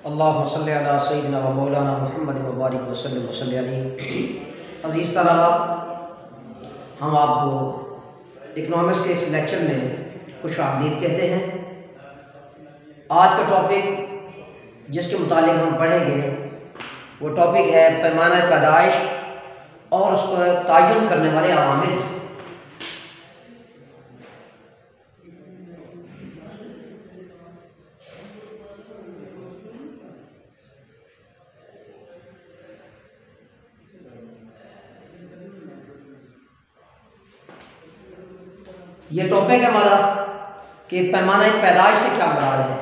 अल्लाहुम्मा सल्लि अला सय्यिदिना व मौलाना मुहम्मद व बारिक वसल्लम वसल्लि अलैहि। अज़ीज़ तलबा, हम आपको इकनॉमिक्स के इस लेक्चर में खुशामदीद कहते हैं। आज का टॉपिक जिसके मुतालिक हम पढ़ेंगे वो टॉपिक है पैमाना पैदाइश और उसको तयन करने वाले अवामिल। ये टॉपिक है हमारा कि पैमाना पैदाइश से क्या मुराद है।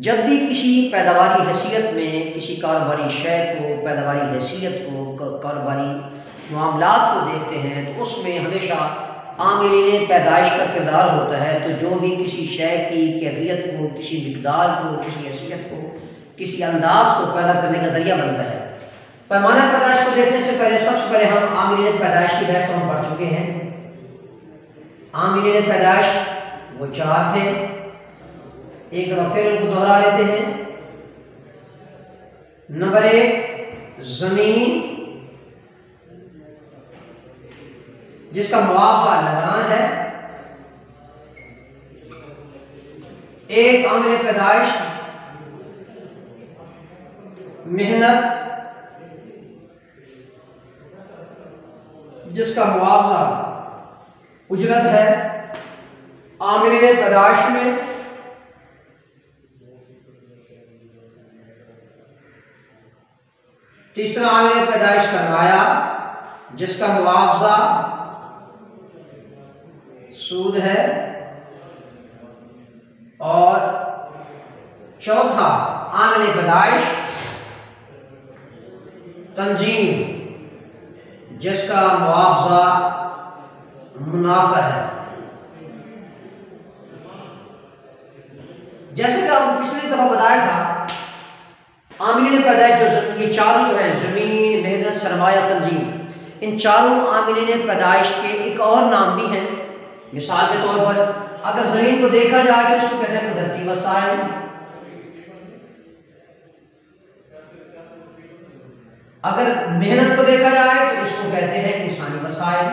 जब भी किसी पैदावारी हैसियत में किसी कारोबारी शय को, पैदावारी हैसियत को, कारोबारी मामलात को देखते हैं तो उसमें हमेशा आमिलीन पैदाइश का किरदार होता है। तो जो भी किसी शय की कैफियत को, किसी मिकदार को, किसी हैसियत को, किसी अंदाज को पैदा करने का जरिया बनता है। पैमाना पैदाइश को देखने से पहले सबसे पहले हम आमिलीन पैदाइश की बहस को हम पढ़ चुके हैं। आमिलीन पैदाइश वो चार थे, एक दफा फिर उनको दोहरा लेते हैं। नंबर एक, जमीन जिसका मुआवजा लगान है। एक आमिल पैदाइश मेहनत जिसका मुआवजा उजरत है। आमिल पैदाइश में तीसरा आमिल पैदाइश सरमाया जिसका मुआवजा सूद है। और चौथा आमिल पैदाइश तंजीम जिसका मुआवजा मुनाफा है। जैसे कि हम पिछली दफा बताया था, आमिलीन पैदाइश ये चारों जो है, जमीन, मेहनत, सरमाया, तंजीम, इन चारों आमिलीन पैदाइश के एक और नाम भी हैं। मिसाल के तौर पर अगर जमीन को देखा जाए तो इसको कहते हैं कुदरती वसाइल। अगर मेहनत को देखा जाए तो इसको कहते हैं इंसानी वसाइल।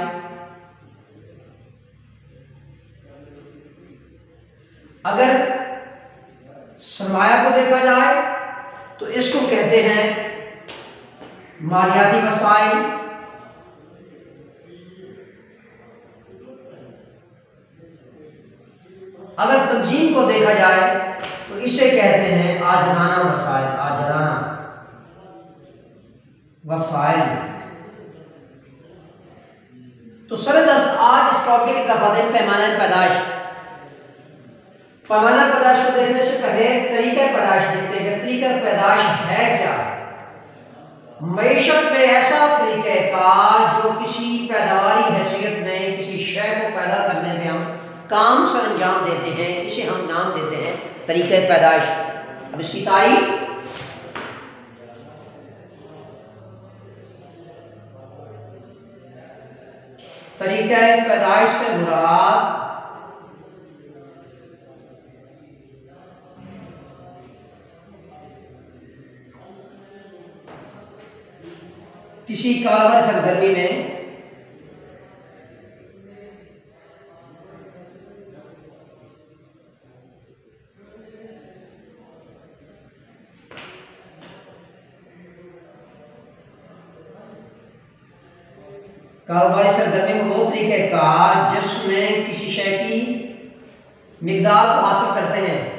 अगर सरमाया को देखा जाए तो इसको कहते हैं मालियाती वसाइल। अगर तंजीम को देखा जाए तो इसे कहते हैं आजराना वसाइल। आजराना वसाइल। तो सरदस्त आज इस टॉपिक की तरफ आते हैं, पैमाना पैदाइश। पैमाना पैदाइश को देखने से पहले तरीका पैदाइश देखते हैं। तरीका पैदाइश है क्या? मईशत में ऐसा तरीक़ाकार जो किसी पैदावारी हैसियत में किसी शय को पैदा करने में हम काम सर अंजाम देते हैं, इसे हम नाम देते हैं तरीक़ा पैदाइश। अब इसकी तारीफ तरीक़ा पैदाइश से मुराद किसी कारोबारी सरगर्मी में कारोबारी सरगर्मी में वो तरीक़ाकार जिसमें किसी शय की मिकदार को हासिल करते हैं।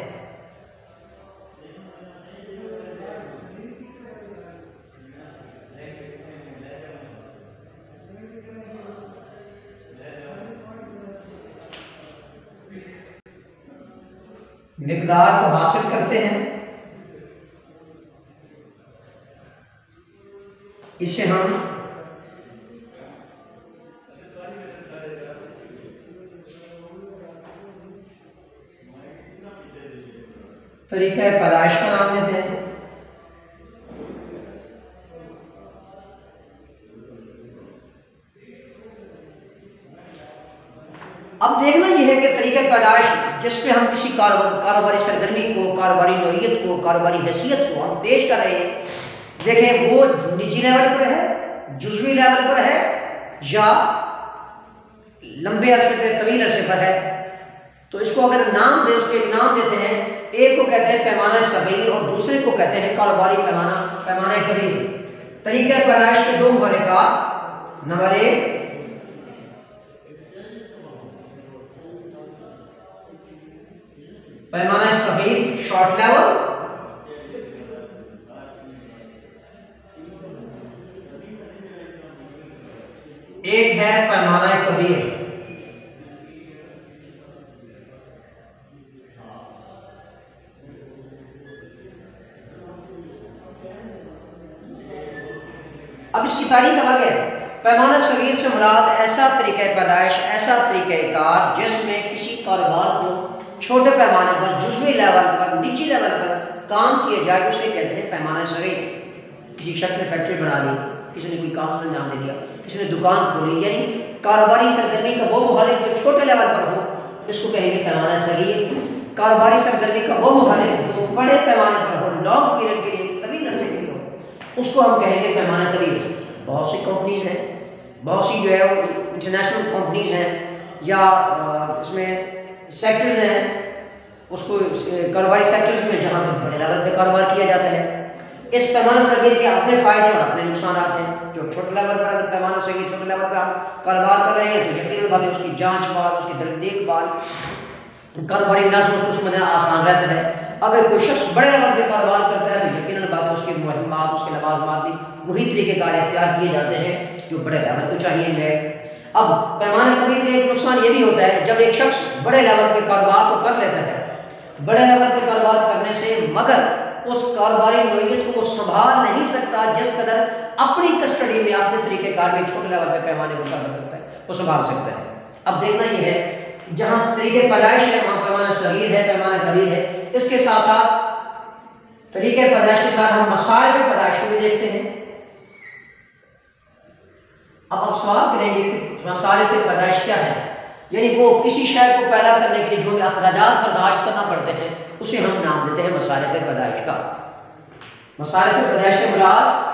मिकदार को हासिल करते हैं, इसे हम तरीका पैदाइश का नाम देते हैं। अब देखना यह है कि तरीके पैदाइश जिस पे हम किसी कारोबारी सरगर्मी को, कारोबारी नौइयत को, कारोबारी हैसियत को हम पेश कर रहे हैं, देखें वो निजी लेवल पर है, जुज़वी लेवल पर है, या लंबे अरसे पर, तवील अरसे पर है। तो इसको अगर नाम दे, उसके नाम देते हैं, एक को कहते हैं पैमाना सगीर और दूसरे को कहते हैं कारोबारी पैमाना, पैमाना कबीर। तरीके पैदाइश के दो मुहर्रिकात, नंबर एक पैमाना सगीर शॉर्ट लेवल, एक है पैमाना कबीर। अब इसकी तारीख अलग है। पैमाना सगीर से मुराद ऐसा तरीका पैदाइश, ऐसा तरीक़ाकार जिसमें किसी कारोबार को छोटे पैमाने पर, जुज़वी लेवल पर, निजी लेवल पर काम किया जाए, उसे कहते हैं पैमाना सगीर। किसी शख्स ने फैक्ट्री बना ली, किसी ने कोई काम अंजाम दे दिया, किसी ने दुकान खोली, यानी कारोबारी सरगर्मी का वो मुहर्रिक जो छोटे लेवल पर हो, इसको कहेंगे पैमाना सगीर। कारोबारी सरगर्मी का वो मुहर्रिक जो बड़े पैमाने पर हो, लॉन्ग पीरियड के लिए, तवील अरसे के लिए हो, उसको हम कहेंगे पैमाना कबीर। बहुत सी कंपनीज हैं, बहुत सी जो है वो इंटरनेशनल कंपनीज हैं, या इसमें सेक्टर्स हैं, उसको कारोबारी सेक्टर्स में जहाँ पर बड़े लेवल पे कारोबार किया जाता है। इस पैमाना सगीर के अपने फ़ायदे और अपने नुकसान हैं। जो छोटे लेवल पर, अगर पैमाना सगीर छोटे लेवल पर आप कारोबार कर रहे हैं तो यकीनन बात है उसकी जाँच बात, उसकी देखभाल, कारोबारी नज़्म उसको समझना आसान रहता है। अगर कोई शख्स बड़े लेवल पे कारोबार करता है तो यकीनन बात है उसकी मुहिम्मात, उसके लवाज़िमात भी वही तरीक़ेकार इख्तियार किए जाते हैं जो बड़े लेवल को चाहिए है। अब पैमाना कबीर का एक नुकसान ये भी होता है, जब एक शख्स बड़े लेवल पे कारोबार को कर लेता है, बड़े लेवल पे कारोबार करने से मगर उस कारोबारी नौइयत को वो संभाल नहीं सकता जिस कदर अपनी कस्टडी में, अपने तरीक़ेकार में छोटे लेवल पे पैमाने को कर सकता है, वो संभाल सकता है। अब देखना ये है, जहाँ तरीके पैदाइश है वहाँ पैमाना सगीर है, पैमाना कबीर है। इसके साथ साथ तरीके पैदाइश के साथ हम मसारिफ पैदाइश को भी देखते हैं। अब आप सवाल करेंगे कि मसारिफ पैदाइश क्या है, यानी वो किसी शय को पैदा करने के लिए जो भी अखराजात बर्दाश्त करना पड़ते हैं, उसे हम नाम देते हैं मसारिफ पैदाइश का। मसारिफ पैदाइश से मुराद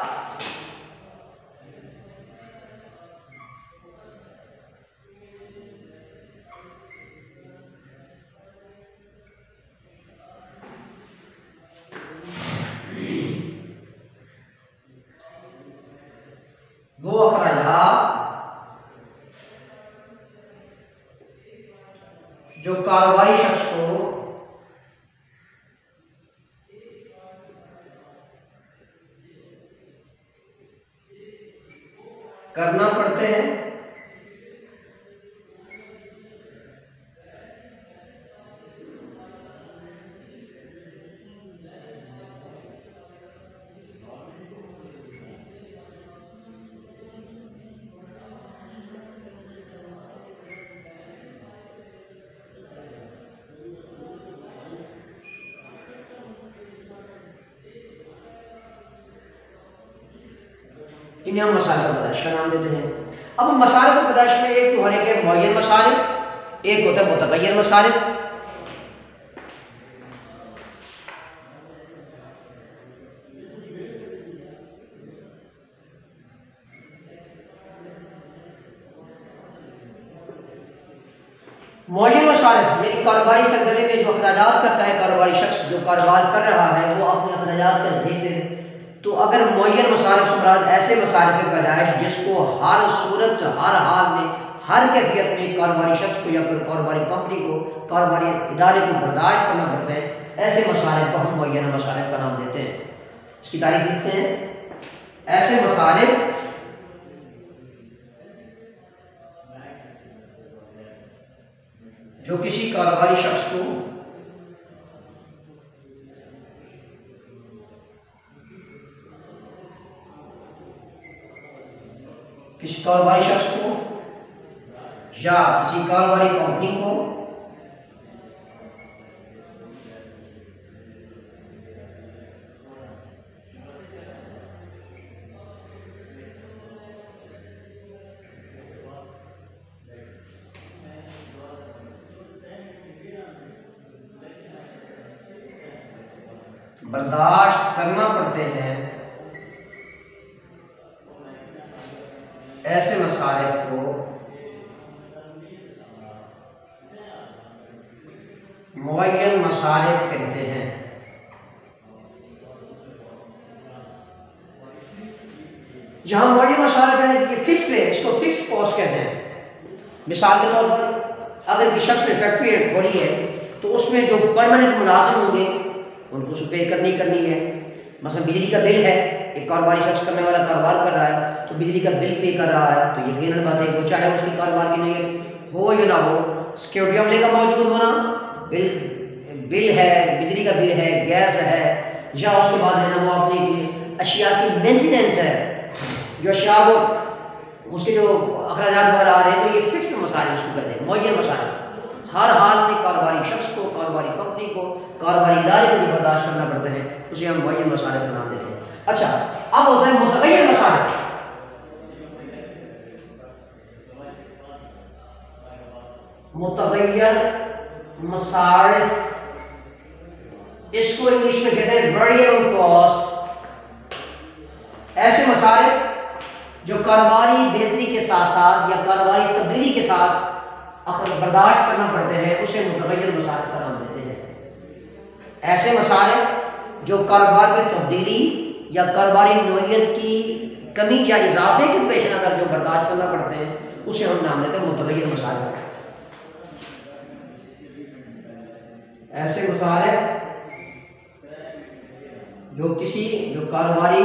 वो अखराजात जो कारोबारी शख्स को करना पड़ते हैं इन्हें हम मसारिफ पैदाइश का नाम देते हैं। अब मसारिफ पैदाइश में एक तो हर एक मुअय्यन मसारिफ, एक होता है मुतगय्यर मसारिफ। मुअय्यन मसारिफ यानी कारोबारी सरगर्मी में जो अखराजात करता है कारोबारी शख्स, जो कारोबार कर रहा है, वो अपने अखराजात का देते हैं। तो अगर मुअय्यन मसारिफ से मुराद ऐसे मसारिफ पैदाइश जिसको हर सूरत, हर हाल में, हर कैफियत में कारोबारी शख्स को या कारोबारी कंपनी को, कारोबारी इदारे को बर्दाश्त करना पड़ता है, ऐसे मसारिफ को हम मुअय्यन मसारिफ का नाम देते हैं। इसकी तारीफ लिखते हैं, ऐसे मसारिफ जो किसी कारोबारी शख्स को या किसी कारोबारी कंपनी को बर्दाश्त करना पड़ते हैं ऐसे मसाइल को मुअय्यन मसारिफ कहते हैं। जहां मुअय्यन मसारिफ है ये फिक्स्ड है, इसको फिक्स्ड कॉस्ट कहते हैं। मिसाल के तौर पर अगर किसी शख्स ने फैक्ट्री खोली है तो उसमें जो परमानेंट मुलाजिम होंगे उनको उसको पे करनी है। मसलन बिजली का बिल है, एक कारोबारी शख्स करने वाला कारोबार कर रहा है तो बिजली का बिल पे कर रहा है, तो यकीनन बात है वो चाहे उसकी कारोबार की नीयत हो या ना हो, सिक्योरिटी अमले का मौजूद होना, बिल है, बिजली का बिल है, गैस है, या उसके बाद है ना वो अपनी अशिया की मेंटेनेंस है, जो अशिया को उसके जो अखराजात वगैरह आ रहे हैं, तो ये फिक्स्ड मसाइल उसको कहते हैं मुअय्यन मसाइल। हर हाल में कारोबारी शख्स को, कारोबारी कंपनी को, कारोबारी इदारे को जो बर्दाश्त करना पड़ता है उसे हम मुअय्यन मसाइल का नाम देते हैं। अच्छा, अब होता है मुतग़य्यर मसाइल। मुतग़य्यर मसाइल इसको इंग्लिश में कहते हैं वेरिएबल कॉस्ट। ऐसे मसाइल जो कारोबारी बेहतरी के साथ साथ या कारोबारी तब्दीली के साथ बर्दाश्त करना पड़ते हैं उसे मुतग़य्यर मसाइल का नाम देते हैं। ऐसे मसाइल जो कारोबार में तब्दीली या कारोबारी नौइयत की कमी या इजाफे के पेश नज़र जो बर्दाश्त करना पड़ते हैं उसे हम नाम देते हैं मुतग़य्यर मसाइल। ऐसे मसाइल जो कारोबारी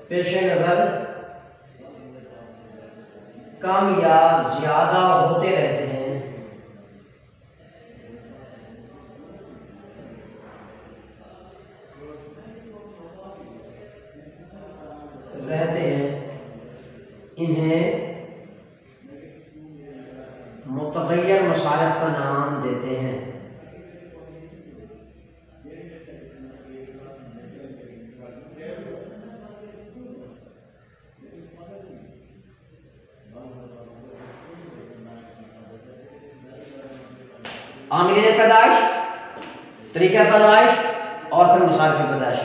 पेश नज़र कम या ज्यादा होते रहते हैं, इन्हें मुतग़य्यर मसारिफ का नाम देते हैं। आमिल पैदाइश, तरीक़ा पैदाइश और फिर मसारिफ़ पैदाइश।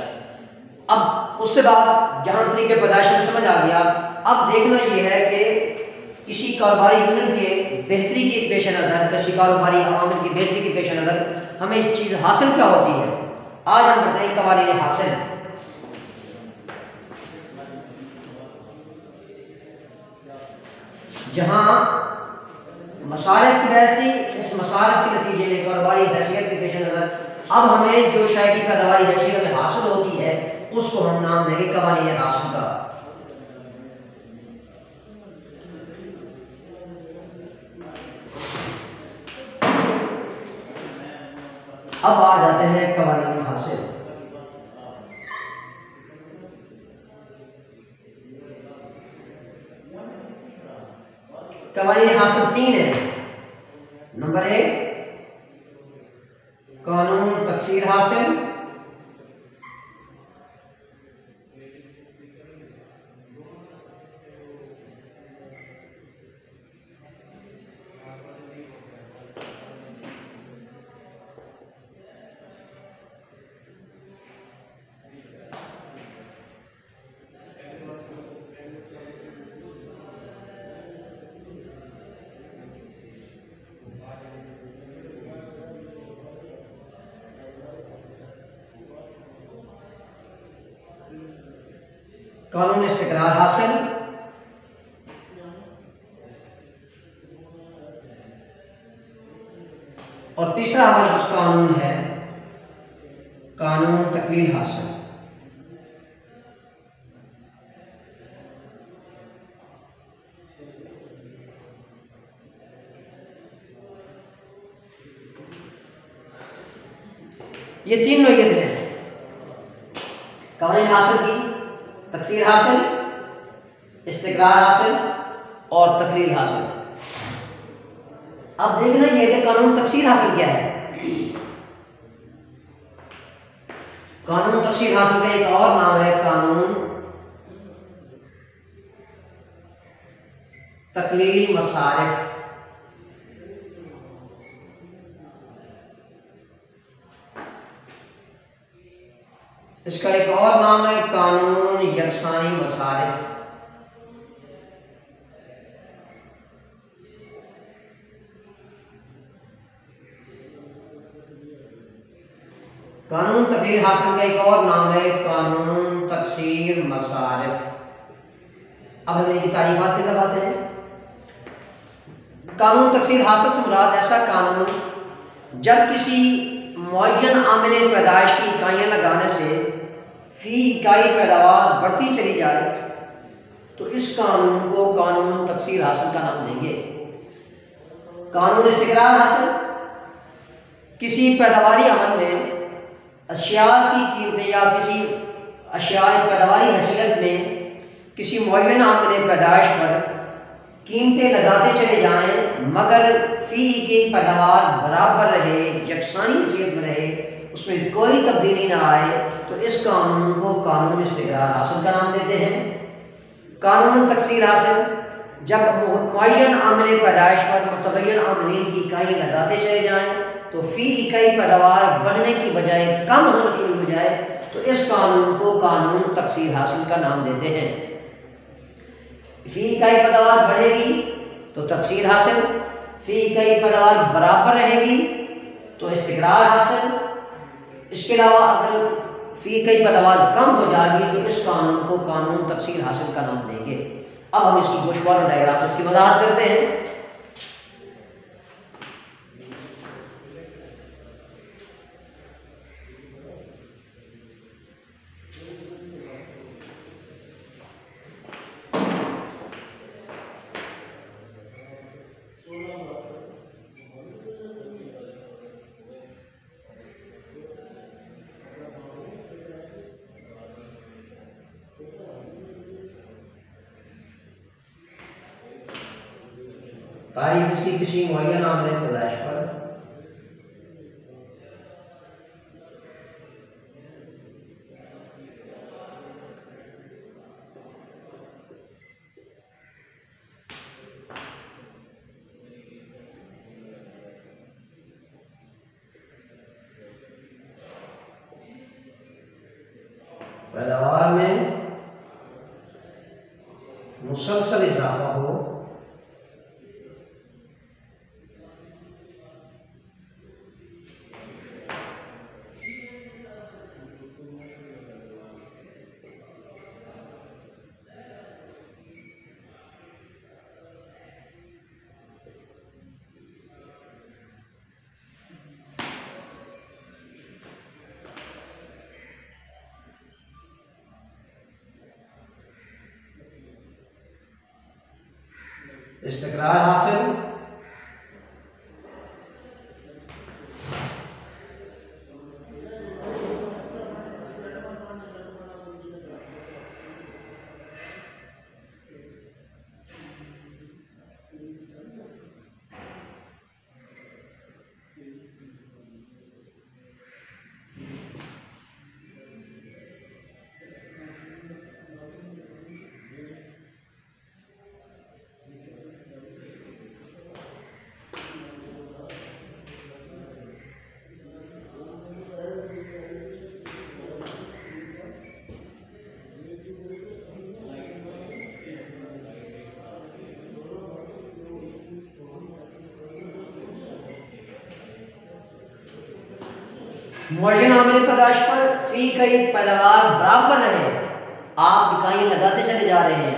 अब उससे बाद जहाँ तरीक़े पैदाइश में समझ आ गया, अब देखना यह है कि किसी कारोबारी यूनिट के बेहतरी के पेश नज़र, किसी कारोबारी अवामिल की बेहतरी के पेश नज़र हमें चीज़ हासिल क्या होती है। आज हम बताएं कवानीन हासिल। जहाँ मसारिफ की बहस थी, इस मसारिफ के नतीजे में कारोबारी हैसियत के पेश नज़र अब हमें जो शय की पैदावारी हैसियत में हासिल होती है उसको हम नाम देंगे कवानीन हासिल का। अब आ जाते हैं कवानीन हासिल। कवानीन हासिल 3 है। नंबर 1 कानून तकसीर हासिल, कानून इस्तिक़रार हासिल, और तीसरा हमारे पास कानून है कानून तकलील हासिल। ये 3 नौइयतें हैं कानून हासिल की, तकसीर हासिल, इस्तिक़रार हासिल और तकलील हासिल। अब देखना यह कि कानून तकसीर हासिल क्या है। कानून तकसीर हासिल का एक और नाम है कानून तकलील मसारिफ। इसका एक और नाम है कानून यकसानी मसारिफ। कानून तकलील हासिल का एक और नाम है कानून तकसीर मसारिफ। अब हम इनकी तारीफात की तरफ आते हैं। कानून तकसीर हासिल से मुराद ऐसा कानून जब किसी मुअय्यन आमिल पैदाइश की इकाइयाँ लगाने से फी इकाई पैदावार बढ़ती चली जाए तो इस कानून को कानून तकसीर हासिल का नाम देंगे। कानून इस्तिक़रार हासिल किसी पैदावारी अमल में अशिया की कीमतें या किसी अशिया पैदावारी हैसियत में किसी मुअय्यन आमिल पैदाइश पर कीमतें लगाते चले जाएं मगर फ़ी की पैदावार बराबर रहे, यकसानी हैसियत में रहे, उसमें कोई तब्दीली ना आए तो इस कानून को कानून इस्तिक़रार हासिल का नाम देते हैं। कानून तकसीर हासिल जब मुअय्यन आमिल पैदाइश पर मुतग़य्यर आमिलीन की इकाई लगाते चले जाएं तो फ़ी इकाई पैदावार बढ़ने की बजाय कम होना शुरू हो जाए तो इस कानून को कानून तकसीर हासिल का नाम देते हैं। फ़ी इकाई पैदावार बढ़ेगी तो तकसीर हासिल, फ़ी इकाई पैदावार बराबर रहेगी तो इस्तिक़रार हासिल। इसके अलावा अगर फ़ी इकाई पैदावार कम हो जाएगी तो इस कानून को कानून तकसीर हासिल का नाम देंगे। अब हम इसकी गोशवार और डायग्राम से इसकी वजाहत करते हैं। तारीफ इसकी किसी मुअय्यन आमिल पैदाइश पर पैदावार में मुसलसल इजाफा हो इस्तिक़रार हासिल मुअय्यन आमिल पैदाइश पर फ़ी इकाई पैदावार बराबर रहे। आप इकाइयाँ लगाते चले जा रहे हैं,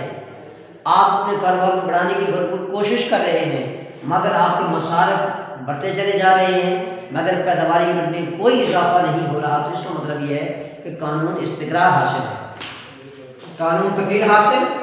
आप अपने कारोबार को बढ़ाने की भरपूर कोशिश कर रहे हैं मगर आपके मसारिफ बढ़ते चले जा रहे हैं मगर पैदावारी में कोई इजाफा नहीं हो रहा। तो इसका मतलब यह है कि कानून इस्तिक़रार हासिल है। कानून तकलील हासिल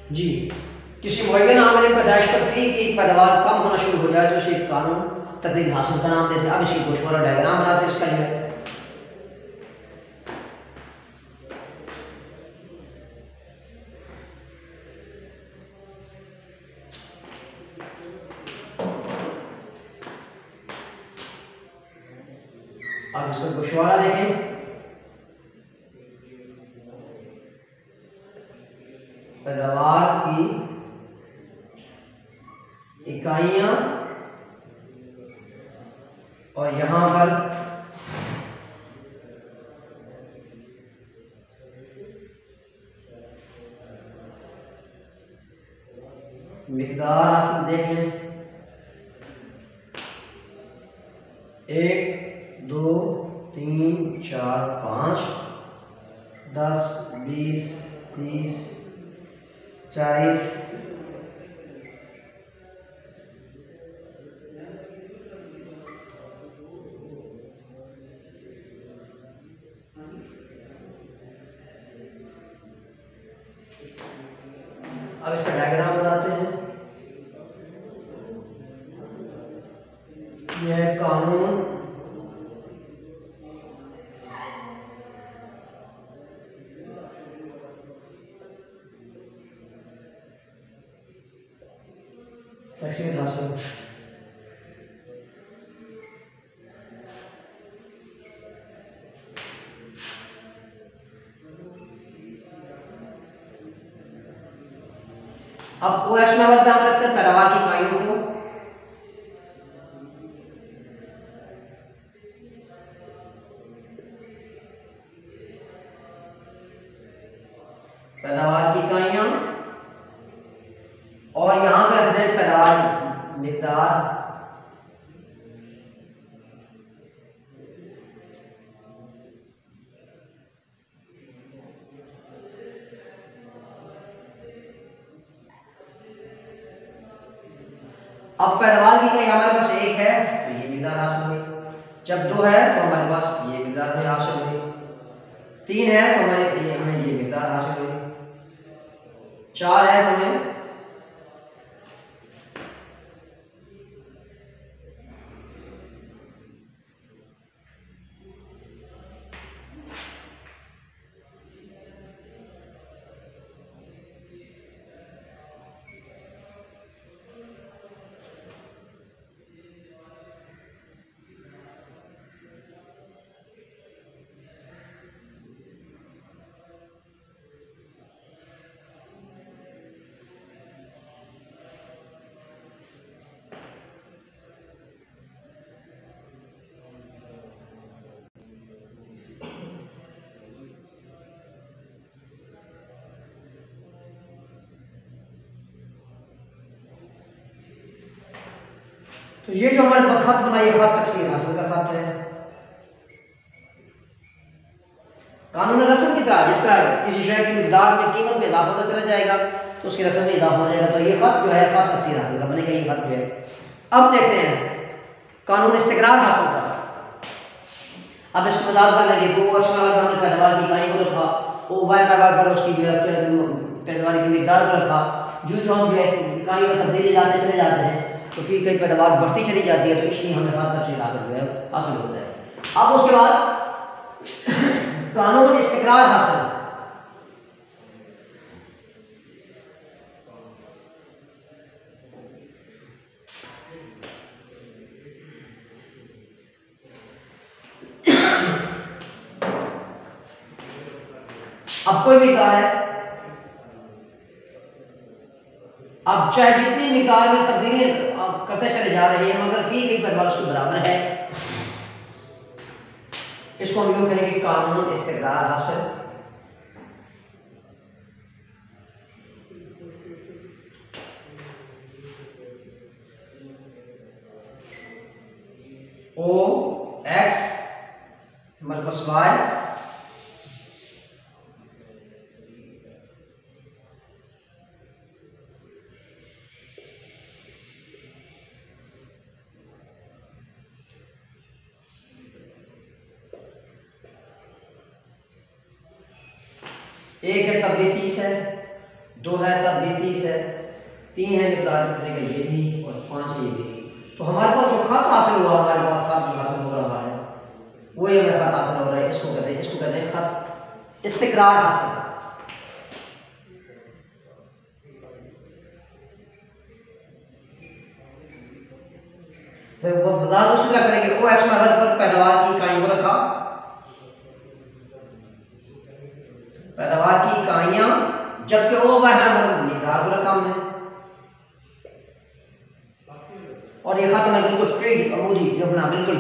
जी, किसी मुअय्यन आमिल पैदाइश पर फी की पैदावार कम होना शुरू हो जाए तो इसे कानून तकदीर हासिल का नाम देते हैं। अब इसकी गोशवारा डायग्राम बनाते हैं इसका जो है। अब इसका गोशवारा देखें। पैदावार की इकाइयां और यहां पर मिकदार हासिल देख लें। 1 2 3 4 5 10 20 30 40 अब इसका डायग्राम बनाते हैं। यह कानून तकसीर हासिल अब OX लेवल पे हम रखते हैं पैदावार की इकाइयों को। पैदावार की इकाइयां और यहां पे रखते हैं पैदावार मिकदार। अब पैदावार की इकाई हमारे पास 1 है तो ये मिकदार हासिल हुई। जब 2 है तो हमारे पास ये मिकदार हमें हासिल हुई। 3 है तो हमें ये मिकदार हासिल हुई। 4 है तो हमें तो ये जो हमारे पास खत बना, ये खत तकसीर हासिल का खत है। कानून रस्म की तरह जिस तरह किसी शय की मिकदार में कीमत में इजाफा होता चला जाएगा तो उसकी रस्म में इजाफा हो जाएगा। तो ये खत जो है खत तकसीर हासिल का बनेगा। ये खत जो है, अब देखते हैं कानून इस्तिकरार हासिल का। अब इसको मजाक कर लेंगे को हमने पैदावार की इकाई को रखा, ओ वाई पर उसकी पैदावार की मिकदार को रखा। जो हम जो है इकाई में तब्दीली लाते चले जाते हैं तो फिर कई पैदावार बढ़ती चली जाती है, तो इसलिए हमें खत तकसीर हासिल जो है हासिल होता है। अब उसके बाद कानून इस्तिकरार हासिल। अब कोई मिकदार है, अब चाहे जितनी मिकदार में तब्दीली करते चले जा रहे हैं मगर फी कई पैदावार उसके बराबर है, इसको हम यूं कहेंगे कानून इस्तिकरार हासिल। ओ एक्स प्लस वाई एक है तब 30 है, 2 है तब भी 30 है, 3 है मिकदार कितने का ये भी और 5 है ये भी। तो हमारे पास जो खत हासिल हुआ, हमारे पास खत जो हासिल हो रहा है वो ये हमें खत हासिल हो रहा है, इसको कहते हैं खत इस्तिकरार हासिल। फिर वो वजाहत उससे क्या करेंगे, ओ एक्स महवर पर पैदावार की इकाइयों को रखा, पैदावार की इकाइयां, जबकि ओ वाह मिकदार को रखा हमने। और ये खत हमें बिल्कुल स्ट्रेट अमूरी जबना बिल्कुल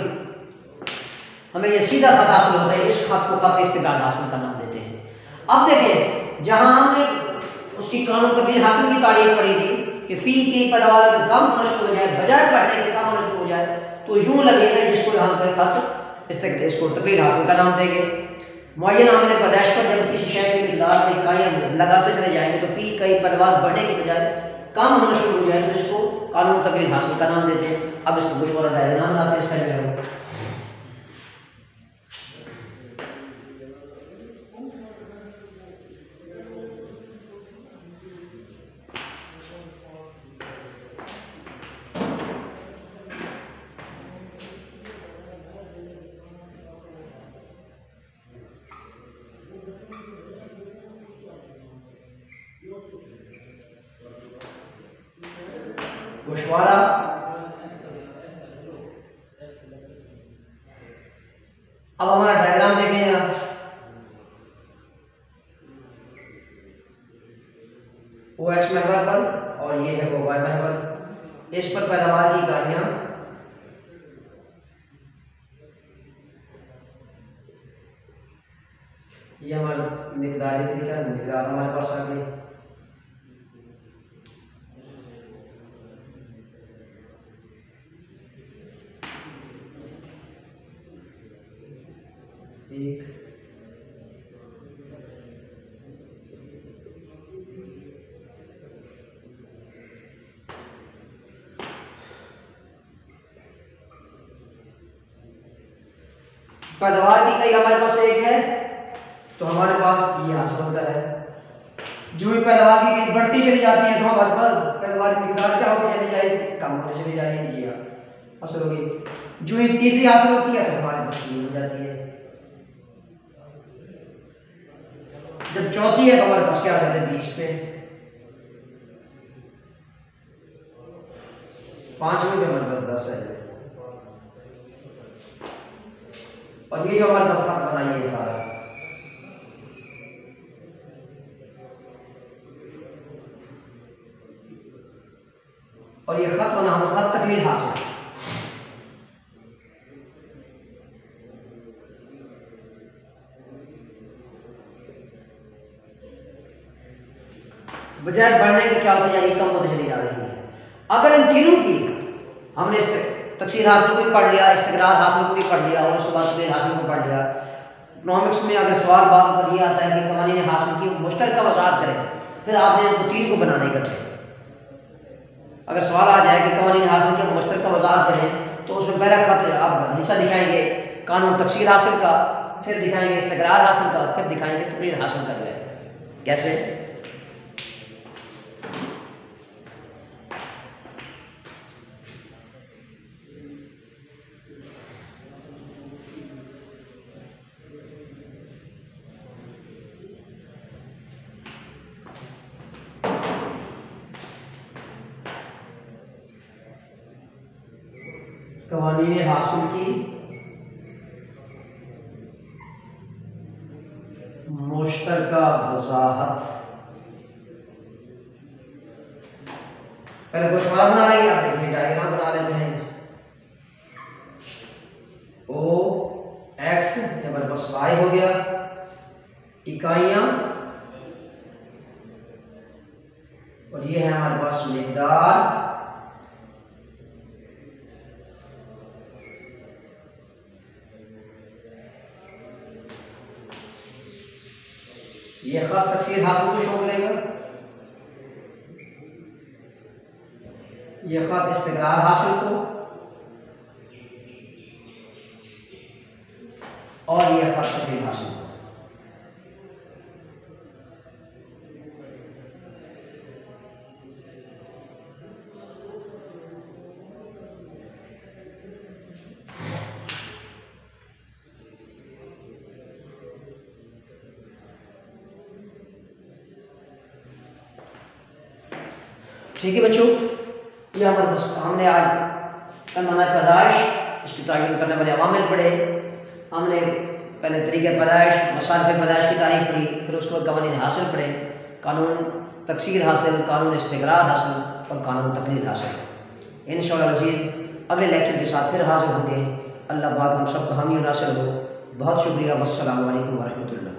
हमें ये सीधा खत हासिल होता है, इस खत को खत इस्तिकरार हासिल का नाम देते हैं। अब देखें जहां हमने उसकी कानून तकदीर हासिल की तारीफ पढ़ी थी कि फी की पैदावार कम होना शुरू हो जाए बजाय बढ़ने के कम होना शुरू हो जाए, तो यूं लगेगा जिसको हम खत इसको तकदीर हासिल का नाम देंगे। मुअय्यन आमले पैदाइश पर जब किसी शय की मिकदार में इकाइयाँ लगाते चले जाएंगे तो फी कई पैदावार बढ़ने के बजाय कम होना शुरू हो जाए तो इसको कानून तकदीर हासिल का नाम देते हैं। अब इसको गोशवारा डायग्राम बनाते हैं इसका जो है। गोशवारा अब हमारा डायग्राम देखें आप, ओ एक्स महवर पर और ये है वो वाई महवर, इस पर पैदावार की इकाइयां ये हमारा मिकदारी तरीका, मिकदार हमारे पास आ गई। पैदावार की इकाई हमारे पास एक है तो हमारे पास ये हासिल होता है। जो भी पैदावार की इकाई बढ़ती चली जाती है तो हमारे पास पैदावार की मिकदार क्या होती चली जाएगी, कम होती चली जाएगी। जी हाँ हासिल होगी। जो ही तीसरी हासिल होती है तो हमारे पास ये हो जाती है। जब चौथी है तो हमारे पास क्या आ जाता है 20 पे, पांचवें पे हमारे पास 10 है। और ये जो हमारे पास खत बनाई है सारा, और ये खत बना हम खत तकलील हासिल। बजाय बढ़ने की क्या होती जाएगी, कम होती चली जा रही है। अगर इन तीनों की हमने तकसीर हासिल को भी पढ़ लिया, इस्तिकरार हासिल को भी पढ़ लिया और उसके बाद तकसीर हासिल को पढ़ लिया। इकोनॉमिक्स में अगर सवाल बात पर ये आता है कि कवानीन हासिल की मुश्तरका वज़ाहत करें, फिर आपने इनको तीन को बनाने इकट्ठे। अगर सवाल आ जाए कि कवानीन हासिल की मुश्तरका वज़ाहत करें तो उसमें पहला खत आप हिस्सा दिखाएंगे कानून तकसीर हासिल का, फिर दिखाएंगे इस्तिकरार हासिल का, फिर दिखाएंगे तकरीर हासिल का। कैसे? कवानीन हासिल की मुश्तरका वज़ाहत, पहले गोशवारा बना लेंगे। आप देखिए डायग्राम बना लेते हैं। ओ एक्स हमारे पास वाई हो गया, इकाइयां, और ये है हमारे पास मिकदार, ये खत तकसीर हासिल को शो करेगा, ये खत इस्तिकरार हासिल को, और ये खत तकसीर हासिल को। ठीक है बच्चों, ये हमारे पास हमने आज पैमाना पैदाइश, इसकी तयन करने वाले अवामिल पढ़े। हमने पहले तरीके पैदाइश, मसारफ़ पैदाइश की तारीफ पढ़ी, फिर उसके बाद कवानीन हासिल पढ़े, कानून तकसीर हासिल, कानून इस्तिक़रार हासिल और कानून तक़लीद हासिल। इंशाअल्लाह अज़ीज़ अगले लेक्चर के साथ फिर हाजिर होंगे। अल्लाह पाक हम सब का हामी नासिर हो। बहुत शुक्रिया। वस्सलामु अलैकुम व रहमतुल्लाह।